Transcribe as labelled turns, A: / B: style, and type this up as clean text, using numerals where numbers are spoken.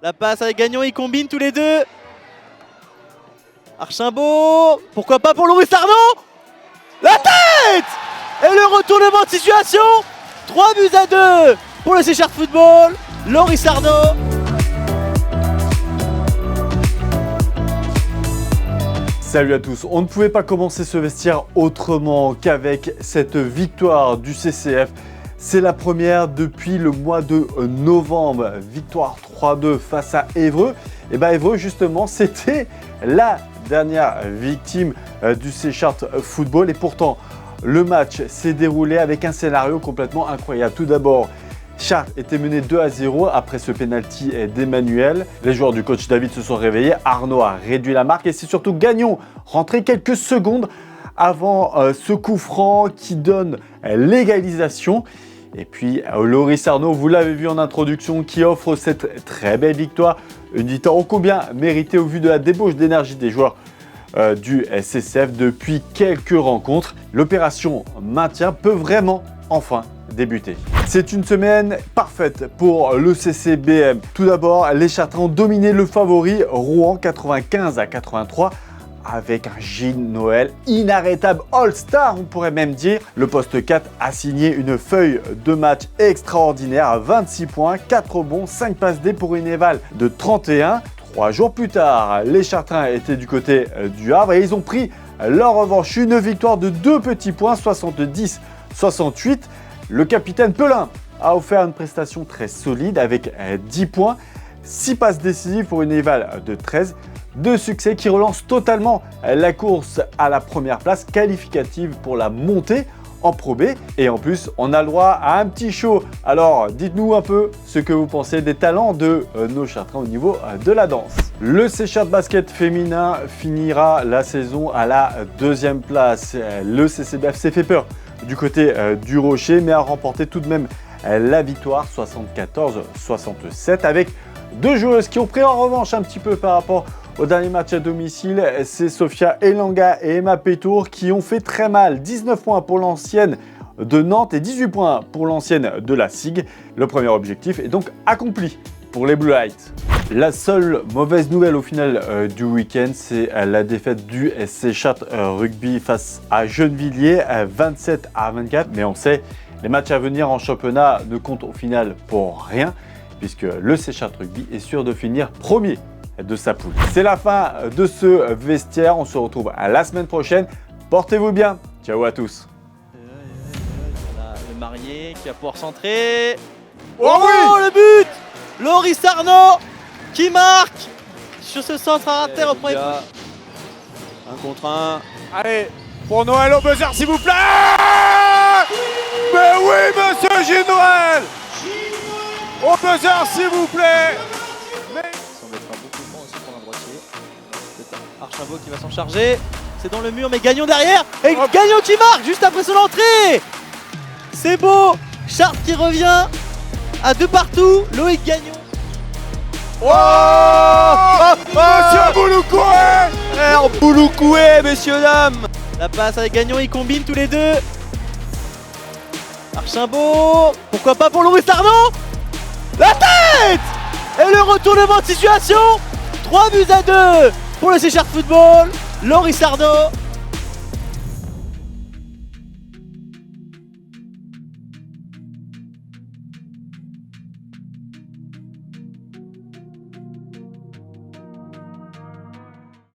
A: La passe avec Gagnon, ils combinent tous les deux. Archimbaud, pourquoi pas pour Loris Arnaud. La tête. Et le retournement de situation. 3-2 pour le Séchart Football. Loris Arnaud.
B: Salut à tous, on ne pouvait pas commencer ce vestiaire autrement qu'avec cette victoire du CCF. C'est la première depuis le mois de novembre, victoire 3-2 face à Évreux. Et bien Évreux justement c'était la dernière victime du Séchart Football et pourtant le match s'est déroulé avec un scénario complètement incroyable. Tout d'abord, Chartres était mené 2-0 après ce pénalty d'Emmanuel. Les joueurs du coach David se sont réveillés. Arnaud a réduit la marque et c'est surtout Gagnon rentré quelques secondes avant ce coup franc qui donne l'égalisation. Et puis Loris Arnaud, vous l'avez vu en introduction, qui offre cette très belle victoire. Une victoire ô combien méritée au vu de la débauche d'énergie des joueurs du CCF depuis quelques rencontres. L'opération maintien peut vraiment enfin débuter. C'est une semaine parfaite pour le CCBM. Tout d'abord, les Chartrins ont dominé le favori Rouen 95-83 avec un Gilles Noël inarrêtable All-Star, on pourrait même dire. Le poste 4 a signé une feuille de match extraordinaire à 26 points, 4 rebonds, 5 passes D pour une éval de 31. 3 jours plus tard, les Chartrins étaient du côté du Havre et ils ont pris leur revanche. Une victoire de 2 petits points, 70-68. Le capitaine Pelin a offert une prestation très solide avec 10 points, 6 passes décisives pour une éval de 13. 2 succès qui relancent totalement la course à la première place qualificative pour la montée en Pro B. Et en plus, on a le droit à un petit show. Alors, dites-nous un peu ce que vous pensez des talents de nos Chartrins au niveau de la danse. Le Séchart Basket féminin finira la saison à la 2e place. Le CCBF s'est fait peur du côté du Rocher, mais a remporté tout de même la victoire 74-67 avec 2 joueuses qui ont pris en revanche un petit peu par rapport au dernier match à domicile. C'est Sophia Elanga et Emma Pétour qui ont fait très mal. 19 points pour l'ancienne de Nantes et 18 points pour l'ancienne de la SIG. Le premier objectif est donc accompli pour les Blue Lights. La seule mauvaise nouvelle au final du week-end, c'est la défaite du Séchart Rugby face à Gennevilliers 27-24. Mais on sait, les matchs à venir en championnat ne comptent au final pour rien, puisque le Séchart Rugby est sûr de finir premier de sa poule. C'est la fin de ce vestiaire. On se retrouve à la semaine prochaine. Portez-vous bien. Ciao à tous.
A: Le marié qui va pouvoir centrer.
B: Oh oui,
A: le but. Loris Arnaud qui marque sur ce centre à rater au premier. 1 contre 1.
C: Allez, pour Noël au buzzer s'il vous plaît. Mais oui, monsieur Gilles Noël. Au buzzer s'il vous plaît.
A: Ça mettra beaucoup de temps aussi pour un droitier. C'est Archimbaud qui va s'en charger. C'est dans le mur, mais Gagnon derrière. Et Gagnon qui marque juste après son entrée. C'est beau. Chartres qui revient à 2 partout. Loïc Gagnon.
C: Monsieur Bouloukoué.
A: En Bouloukoué, messieurs, dames. La passe avec Gagnon, ils combinent tous les deux. Archimbaud, pourquoi pas pour Loris Arnaud. La tête. Et le retournement de situation. 3-2 pour le Séchart Football. Loris Arnaud